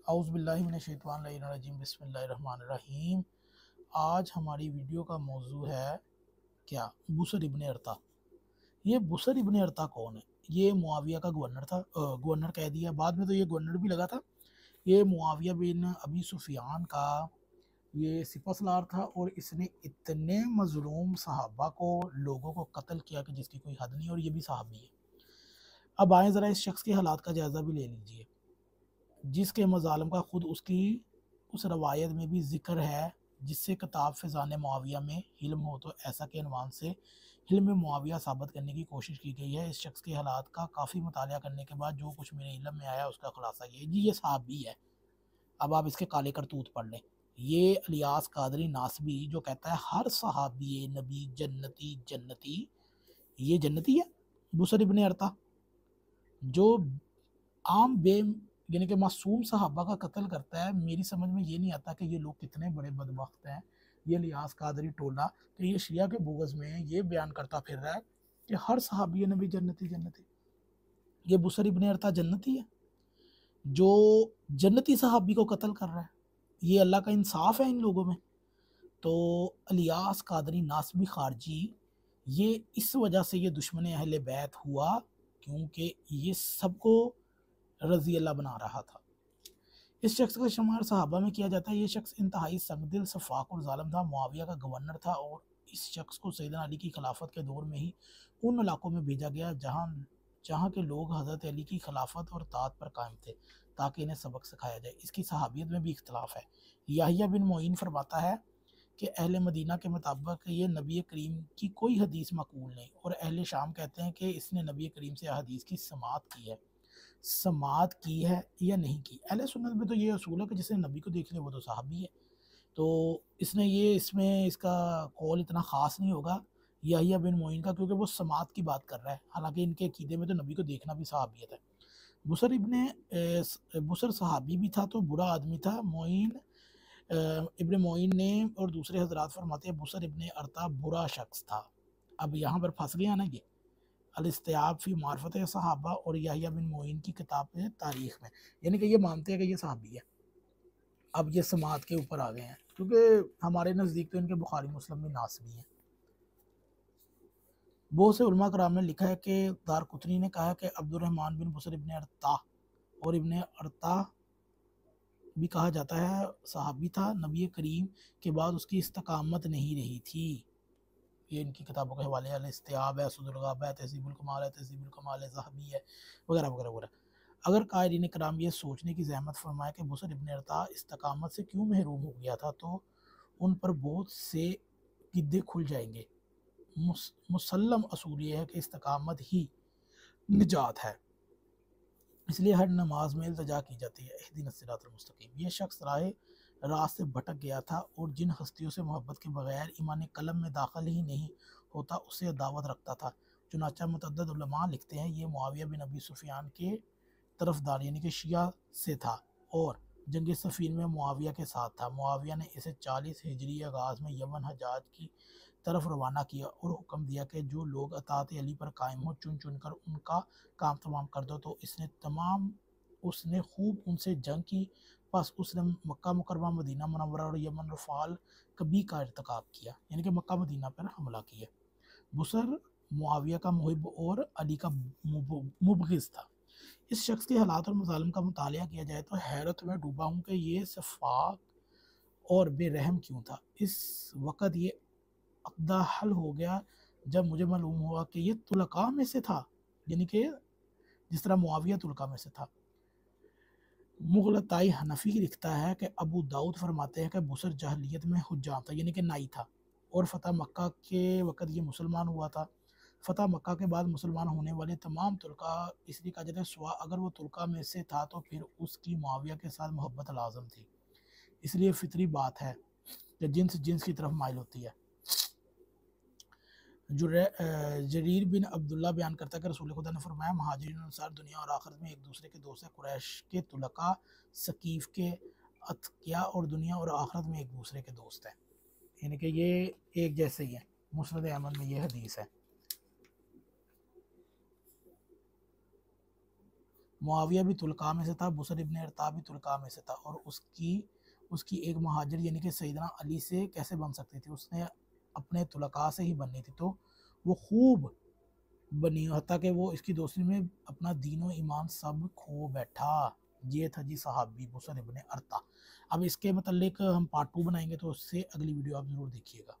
औज़ुबिल्लाहि मिनश्शैतानिर्रजीम बिस्मिल्लाहिर्रहमानिर्रहीम। आज हमारी वीडियो का मौजू है क्या बुसर इब्न अरता। ये बुसर इब्न अरता कौन है? ये मुआविया का गवर्नर था, गवर्नर कह दिया, बाद में तो ये गवर्नर भी लगा था। ये मुआविया बिन अबी सुफियान का ये सिपहसालार था और इसने इतने मजलूम सहाबा को, लोगों को कत्ल किया कि जिसकी कोई हद नहीं, और ये भी सहाबी है। अब आए ज़रा इस शख्स के हालात का जायज़ा भी ले लीजिए, जिसके मज़ालम का खुद उसकी उस रवायत में भी ज़िक्र है, जिससे किताब फ़िज़ान मुआविया में हिल्म हो तो ऐसा के अनवान से हिल्म मुआविया साबित करने की कोशिश की गई है। इस शख्स के हालात का काफ़ी मुतालिया करने के बाद जो कुछ मेरे इल्म में आया उसका खुलासा ये जी, ये सहाबी है। अब आप इसके काले करतूत पढ़ लें। ये इलियास कादरी नासबी जो कहता है हर सहाबी नबी जन्नती जन्नती, ये जन्नती है। बुसर इब्न अरता जो आम बे यानी कि मासूम सहाबा का कत्ल करता है, मेरी समझ में ये नहीं आता कि ये लोग कितने बड़े बदबख्त हैं। ये लियास कादरी टोला तो ये शिया के बोगस में ये बयान करता फिर रहा है कि हर सहाबी नबी जन्नती जन्नती। ये बुसर इब्न अरता जन्नती है जो जन्नती सहाबी को कत्ल कर रहा है। ये अल्लाह का इंसाफ है इन लोगों में। तो इलियास कादरी नासबी खारजी ये इस वजह से ये दुश्मन अहले बैत हुआ क्योंकि ये सबको रजी अल्लाह बना रहा था। इस शख्स का शुमार सहाबा में किया जाता है। ये शख्स इंतहाई संगदिल, सफाक और ज़ालिम था। मुआविया का गवर्नर था और इस शख्स को सैयदना अली की खिलाफत के दौर में ही उन इलाकों में भेजा गया जहाँ जहाँ के लोग हज़रत अली की खिलाफत और तात पर कायम थे, ताकि इन्हें सबक सिखाया जाए। इसकी सहाबियत में भी इख्तलाफ है। याहिया बिन मोइन फरमाता है कि अहले मदीना के मुताबिक ये नबी करीम की कोई हदीस मकबूल नहीं, और अहले शाम कहते हैं कि इसने नबी करीम से हदीस की समात की है। समात की है या नहीं की, अहले सुन्नत में तो ये असूल है कि जिसने नबी को देख लिया वो तो सहाबी है। तो इसने ये इसमें इसका कौल इतना ख़ास नहीं होगा याहिया बिन मोइन का, क्योंकि वो समात की बात कर रहा है। हालांकि इनके अकीदे में तो नबी को देखना भी सहाबियत है। बुसर सहाबी भी था तो बुरा आदमी था। इब्न मोइन ने और दूसरे हजरात फरमाते हैं बुसर इब्न अरता बुरा शख्स था। अब यहाँ पर फंस गया ना ये अल-इस्तियाब फ़ी मारिफ़त सहाबा और याहिया बिन मोइन की किताब है तारीख़ में, यानी कि ये मानते हैं कि ये सहाबी है। अब ये समात के ऊपर आ गए हैं क्योंकि हमारे नज़दीक तो इनके बुखारी मुस्लिम में नासबी हैं। बहुत से उलमा कराम ने लिखा है कि दारकुतनी ने कहा है कि अब्दुर्रहमान बिन बुसर इब्न अरता और इब्न अरता भी कहा जाता है सहाबी था। नबी करीम के बाद उसकी इस्तकामत नहीं रही थी। ये इनकी किताबों के हवाले अल-इस्तियाब है, सुदुल-ग़ाबा है, तहज़ीबुल कमाल है, तहज़ीबुल कमाल है ज़हबी है, वगैरह वगैरह वगैरह। अगर कायरीन कराम ये सोचने की ज़हमत फरमाए कि बुसर इब्न अरता इस्तकामत से क्यों महरूम हो गया था, तो उन पर बहुत से गिद्दे खुल जाएंगे। मुसल्लम असूल ये है कि इस्तकामत ही निजात है, इसलिए हर नमाज में इल्तिजा की जाती है इहदिनस सिरातल मुस्तकीम। ये शख्स राह से भटक गया था और जिन हस्तियों से मोहब्बत के बगैर ईमान कलम में दाखिल ही नहीं होता उससे दावत रखता था। चुनाचा मुतअद्दिद उलमा लिखते हैं ये मुआविया बिन अबी सुफियान के तरफदार यानी कि शिया से था और जंग सफ़ीन में मुआविया के साथ था। मुआविया ने इसे 40 हिजरी आगाज़ में यमन हजाज की तरफ रवाना किया और हुक्म दिया कि जो लोग अतात अली पर कायम हो चुन चुन कर उनका काम तमाम कर दो। तो उसने खूब उनसे जंग की। बस उसने मक्का मुकरमा, मदीना मुनव्वरा और यमन रफ़ाल कभी का इर्तिकाब किया, यानी कि मक्का मदीना पर हमला किया। बुसर मुआविया का मुहिब और अली का मुबगिज़ था। इस शख्स के हालात और मज़ालिम का मुतालिया किया जाए तो हैरत में डूबा हूँ कि ये शफ़ाक और बेरहम क्यों था। इस वक़्त ये अक़दा हल हो गया जब मुझे मालूम हुआ कि ये तुलका में से था, यानी कि जिस तरह मुआविया तुलका में से था। मुग़लताई हनफ़ी लिखता है कि अबू दाऊद फरमाते हैं कि बुसर जahलियत में हुज्जाम था, यानी कि नाई था, और फ़तह मक्का के वक़्त ये मुसलमान हुआ था। फ़तह मक्का के बाद मुसलमान होने वाले तमाम तुर्का इसलिए कहा जाता है सुवा अगर वो तुर्का में से था तो फिर उसकी मुआविया के साथ मोहब्बत लाज़िम थी। इसलिए फ़ितरी बात है कि जिन्स जिन्स की तरफ माइल होती है। जरीर बिन अब्दुल्ला बयान करता है कि रसूल खुदा ने फरमाया महाजिरीन और अंसार दुनिया और आखिरत में एक दूसरे के दोस्त है। कुरैश के तुलका, सकीफ़ के अतकिया और दुनिया और आखिरत में एक दूसरे के दोस्त हैं, यानी कि ये एक जैसे ही हैं। मुस्नद अहमद में ये हदीस है। मुआविया भी तुलका में से था, बुसर इब्न अरता भी तुलका में से था, और उसकी एक महाजिर यानी कि सैयदना अली से कैसे बन सकती थी, उसने अपने तुलका से ही बननी थी। तो वो खूब बनी, हत्ता कि वो इसकी दोस्ती में अपना दीनो ईमान सब खो बैठा। ये था जी सहाबी बुसर इब्न अरता। अब इसके मतलब हम पार्ट 2 बनाएंगे, तो उससे अगली वीडियो आप ज़रूर देखिएगा।